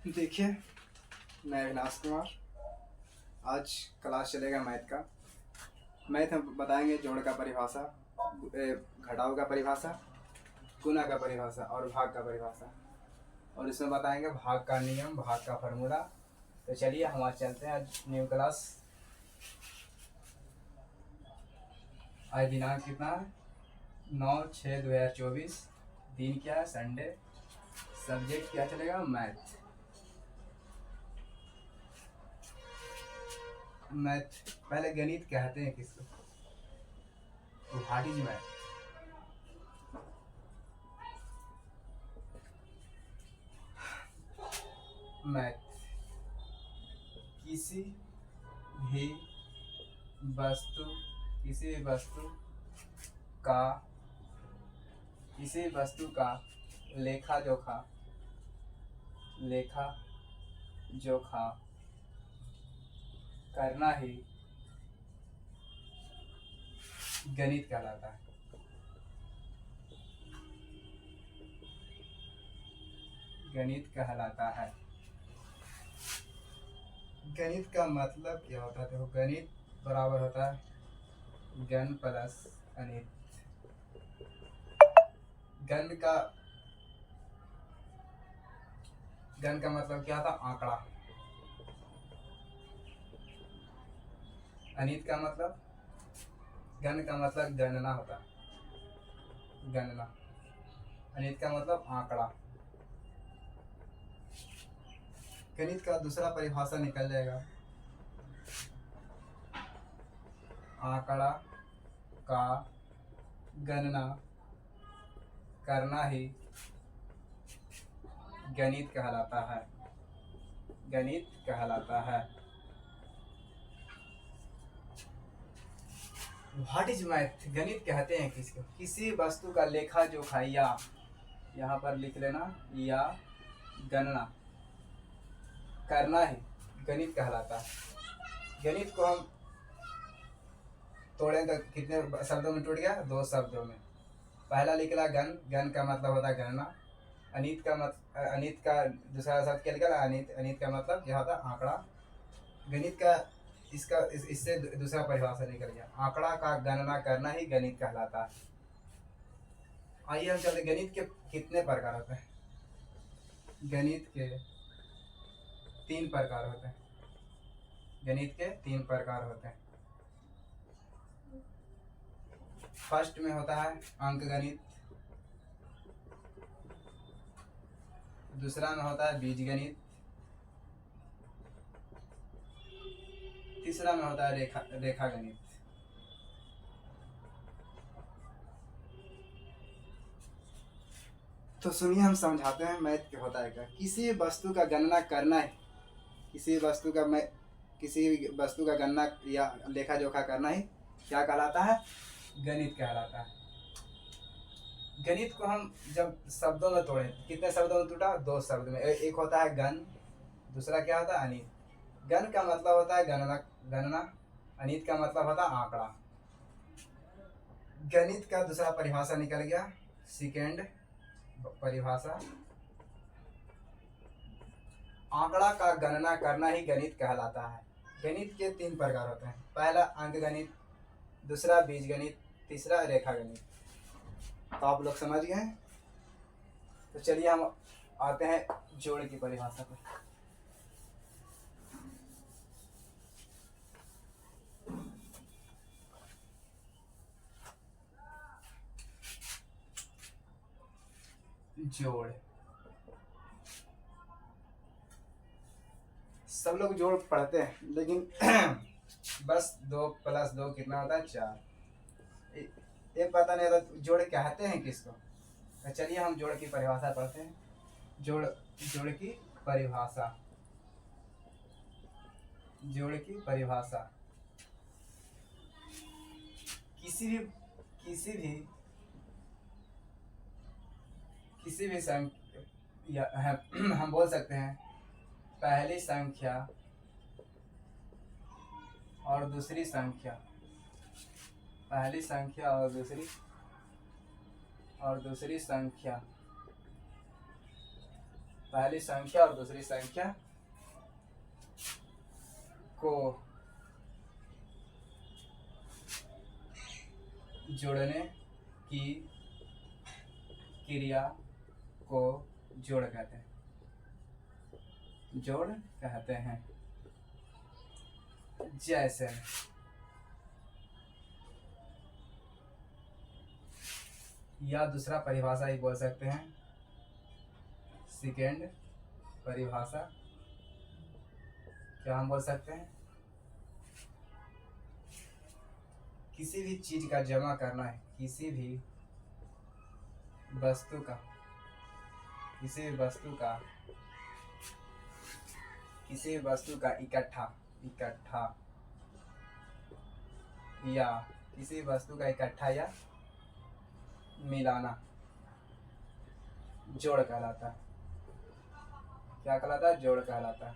देखिए, मैं अविनाश कुमार। आज क्लास चलेगा मैथ का। मैथ हम बताएंगे जोड़ का परिभाषा, घटाव का परिभाषा, गुणा का परिभाषा और भाग का परिभाषा। और इसमें बताएंगे भाग का नियम, भाग का फार्मूला। तो चलिए हम आज चलते हैं। आज न्यू क्लास। आज दिनांक कितना है? 9/6/2024। दिन क्या है? संडे। सब्जेक्ट क्या चलेगा? मैथ। मैथ पहले गणित कहते हैं किसको? What is math? मैथ किसी भी वस्तु किसी भी वस्तु का किसी भी वस्तु का लेखा जोखा करना ही गणित कहलाता है। गणित कहलाता है। गणित का मतलब क्या होता है? देखो, गणित बराबर होता है गण प्लस अनित। गण का मतलब क्या था? आंकड़ा। अनित का मतलब, गण का मतलब गणना होता है, गणना। अनित का मतलब आंकड़ा। गणित का दूसरा परिभाषा निकल जाएगा, आंकड़ा का गणना करना ही गणित कहलाता है। गणित कहलाता है। What is math? गणित कहते हैं किसको? किसी वस्तु का लेखा जोखा, या यहाँ पर लिख लेना, या गणना करना ही गणित कहलाता है। गणित को हम तोड़े तो कितने शब्दों में टूट गया? 2 शब्दों में। पहला निकला गण। गण का मतलब होता है गणना। अनित का दूसरा शब्द क्या निकला? अनित। अनित का मतलब क्या होता है? आंकड़ा। गणित का इससे दूसरा परिभाषा निकल गया, आंकड़ा का गणना करना ही गणित कहलाता है। आइए हम चलते। गणित के कितने प्रकार होते हैं? गणित के 3 प्रकार होते हैं। गणित के 3 प्रकार होते हैं। फर्स्ट में होता है अंक गणित, दूसरा में होता है बीज गणित, तीसरा में होता है रेखा गणित। तो सुनिए, हम समझाते हैं मैथ क्या होता है। क्या? किसी वस्तु का गणना करना है, किसी वस्तु का गणना या लेखा जोखा करना ही क्या कहलाता है? गणित कहलाता है। गणित को हम जब शब्दों में तोड़े, कितने शब्दों में टूटा? 2 शब्द में। एक होता है गण, दूसरा क्या होता है? अनित। गण का मतलब होता है गणना। अनित का मतलब होता है आंकड़ा। गणित का दूसरा परिभाषा निकल गया, सेकेंड परिभाषा, आंकड़ा का गणना करना ही गणित कहलाता है। गणित के 3 प्रकार होते हैं। पहला अंक गणित, दूसरा बीज गणित, तीसरा रेखा गणित। तो आप लोग समझ गए। तो चलिए हम आते हैं जोड़ की परिभाषा पर। जोड़, सब लोग जोड़ पढ़ते हैं, लेकिन बस 2 + 2 कितना होता है? 4। ये पता नहीं होता जोड़ कहते हैं किसको। तो चलिए हम जोड़ की परिभाषा पढ़ते हैं। जोड़ की परिभाषा। जोड़ की परिभाषा किसी भी किसी भी किसी भी संख्या हम बोल सकते हैं पहली संख्या और दूसरी संख्या, पहली संख्या और दूसरी संख्या पहली संख्या और दूसरी संख्या को जोड़ने की क्रिया को जोड़ कहते हैं। जोड़ कहते हैं। जैसे या दूसरा परिभाषा ही बोल सकते हैं, सेकेंड परिभाषा क्या हम बोल सकते हैं, किसी भी चीज का जमा करना है, किसी भी वस्तु का इकट्ठा या मिलाना जोड़ कहलाता है। क्या कहलाता है? जोड़ कहलाता है।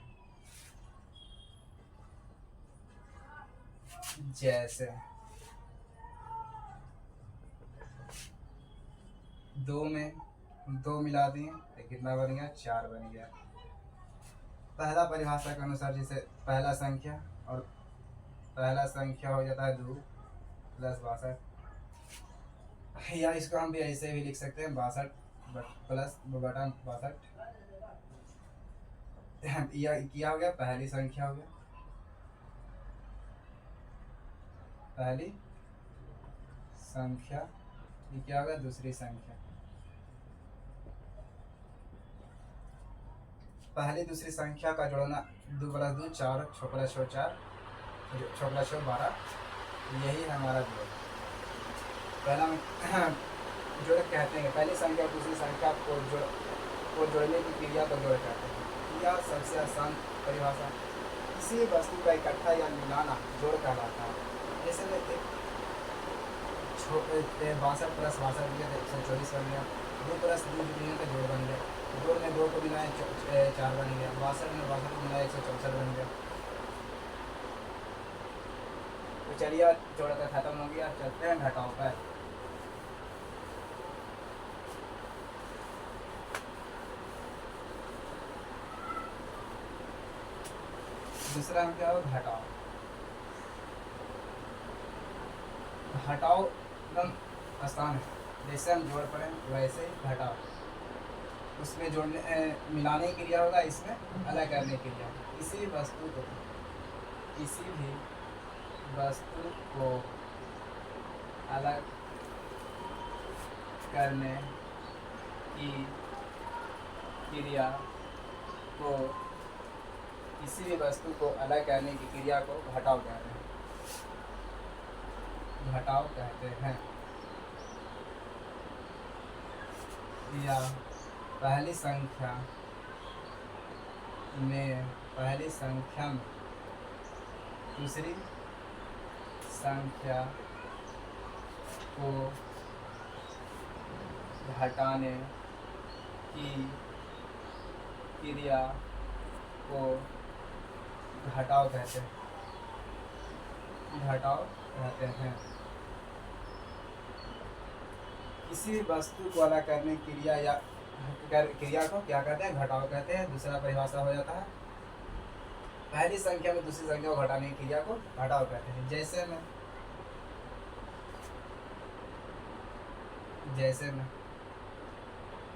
जैसे 2 में 2 मिला दिए तो कितना बन गया? 4 बन गया। पहला परिभाषा के अनुसार जैसे पहला संख्या हो जाता है 2 प्लस 62, या इसको हम भी ऐसे भी लिख सकते हैं 62 प्लस बटा 62। या क्या हो गया? पहली संख्या हो गया, पहली संख्या। ये क्या होगा? दूसरी संख्या। पहली दूसरी संख्या का जोड़ना 2 प्लस 2 4, 6 प्लस 6 4, 6 प्लस 6 12, यही हमारा जोड़। पहला जोड़ कहते हैं। पहली संख्या और दूसरी संख्या को जोड़ने की क्रिया को जोड़ कहते हैं। या सबसे आसान परिभाषा, किसी वस्तु का इकट्ठा या मिलाना जोड़ कहलाता है। जैसे में 62 प्लस 62 दिया तो 124 बन गया। 2 प्लस 2 दिए तो जोड़ बन गया। जोड़ में 2 को मिलाए 4 बन गया। 62 में 62 को मिलाए 164 बन गया। तो चलिए जोड़ का खत्म हो गया, चलते हैं घटाओ पर। दूसरा हम क्या हो? घटाओ। घटाओ एकदम आसान है, जैसे हम जोड़ पड़े वैसे ही घटाओ। उसमें जोड़ने मिलाने की क्रिया होगा, इसमें अलग करने की क्रिया। किसी भी वस्तु को अलग करने की क्रिया को किसी भी वस्तु को अलग करने की क्रिया को घटाव कहते हैं। घटाव कहते हैं। या पहली संख्या में दूसरी संख्या को घटाने की क्रिया को घटाव कहते हैं। किसी भी वस्तु को अलग करने की क्रिया को क्या कहते हैं? घटाव कहते हैं। दूसरा परिभाषा हो जाता है, पहली संख्या में दूसरी संख्या को घटाने की क्रिया को घटाव कहते हैं। जैसे में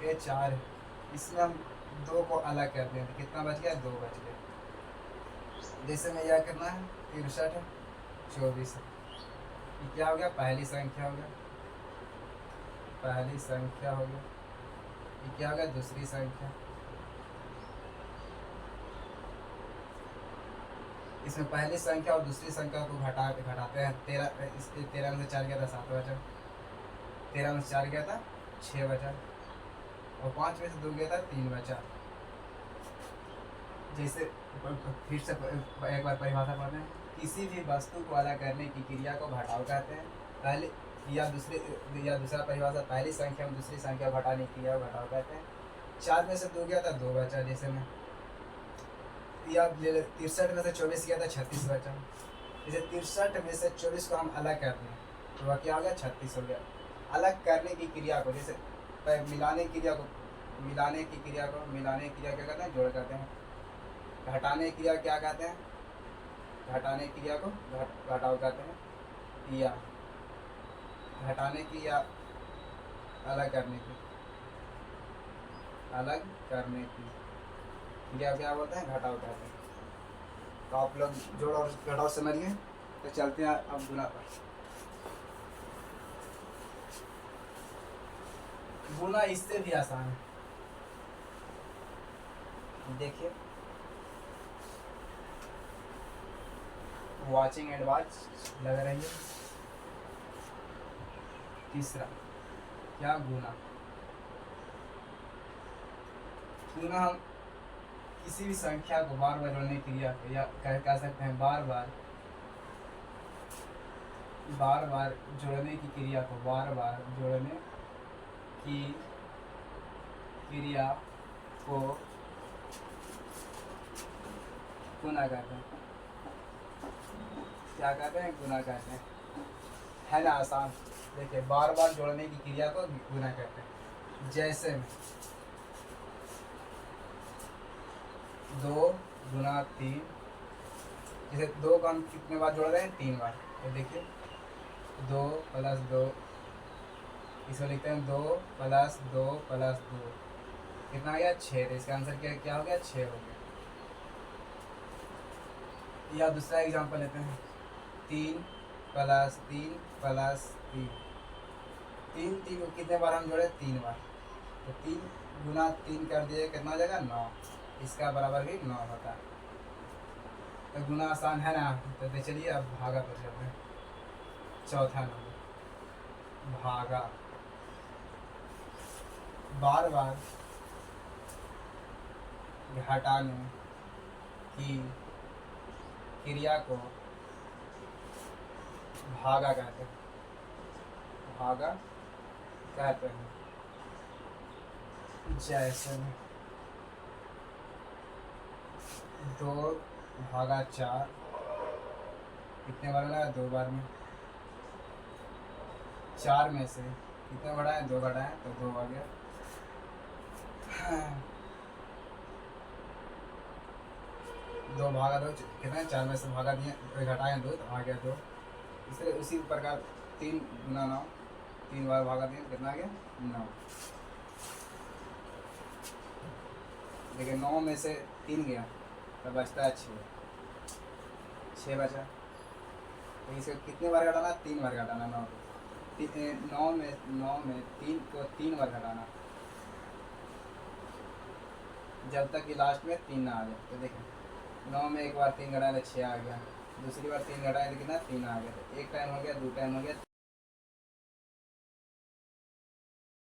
ये 4 है, इसमें हम 2 को अलग कर दें तो कितना बच गया? 2 बच गया। जैसे में यह कितना है? 63 है, 24 है। ये क्या हो गया? पहली संख्या हो गया। ये क्या हो गया? दूसरी संख्या। इसमें पहली संख्या और दूसरी संख्या को घटाते हैं। 13 में से 4 गया था 7 बचा। 13 में से 4 गया था 6 बचा। और 5 में से 2 गया था 3 बचा। जैसे फिर से एक बार परिभाषा पढ़ते हैं, किसी भी वस्तु को अलग करने की क्रिया को घटाव कहते हैं। पहले या दूसरा परिभाषा, पहली संख्या में दूसरी संख्या घटाने की क्रिया को घटाव कहते हैं। 4 में से 2 गया था 2 बचा। जैसे में या 63 में से 24 गया था 36 बचा। जैसे 63 में से 24 को हम अलग कर दें तो वह क्या हो गया? 36 हो गया। अलग करने की क्रिया को, जैसे मिलाने की क्रिया को मिलाने की क्रिया को, मिलाने की क्रिया क्या कहते हैं, जोड़ कहते हैं। घटाने की क्रिया क्या कहते हैं, घटाने की क्रिया को घटाव कहते हैं। या घटाने की या अलग करने की, अलग करने की क्रिया क्या बोलते हैं, घटाव कहते हैं। तो आप लोग जोड़ और घटाव समझिए। तो चलते हैं अब गुना पर। गुना इससे भी आसान है, देखिए। वॉचिंग एंड वॉच लग रही है। तीसरा क्या, गुना। गुना हम किसी भी संख्या को बार बार जोड़ने की क्रिया को, या कह सकते हैं बार बार जोड़ने की क्रिया को, बार बार जोड़ने की क्रिया को गुना कहते हैं। क्या कहते हैं, गुना कहते हैं। है ना आसान। देखिए, बार बार जोड़ने की क्रिया को गुना कहते हैं। जैसे में 2 गुना 3, जैसे 2 को हम कितने बार जोड़ रहे हैं, 3 बार। तो देखिए 2 + 2, इसको लिखते हैं 2 + 2 + 2, कितना आ गया, 6। तो इसका आंसर क्या हो गया, 6 हो गया। या दूसरा एग्जांपल लेते हैं, 3 + 3 + 3, 3 को कितने बार हम जोड़े, 3 बार। तो 3 गुना 3 कर दिए, कितना हो जाएगा, 9। इसका बराबर भी 9 होता है। तो गुना आसान है ना। तो चलिए अब भागा पर चलते हैं। चौथा नंबर, भागा। बार बार घटाने की क्रिया को भागा कहते हैं, भागा कहते हैं। जैसे 2/4 कितने बार मिला है, 2 बार में। 4 में से कितने बढ़ाए, 2 घटाए, तो 2 आ गया। 2/2 कितना है, 4 में से भागा दिए, घटाए 2, तो आ गया 2। इसलिए उसी प्रकार 3 गुना 9, 3 बार भागा दिए, कितना आ गया, 9। देखिए 9 में से 3 गया तो बचता है 6 बचा। तो इसे कितने बार घटाना, 3 बार घटाना 9 को। 9 में 3 को 3 बार घटाना, जब तक कि लास्ट में 3 ना आ जाए। तो देखिए 9 में एक बार 3 घटाए तो 6 आ गया, दूसरी बार 3 घटाए तो कितना, 3 आ गया। तो एक टाइम हो गया, 2 टाइम हो गया,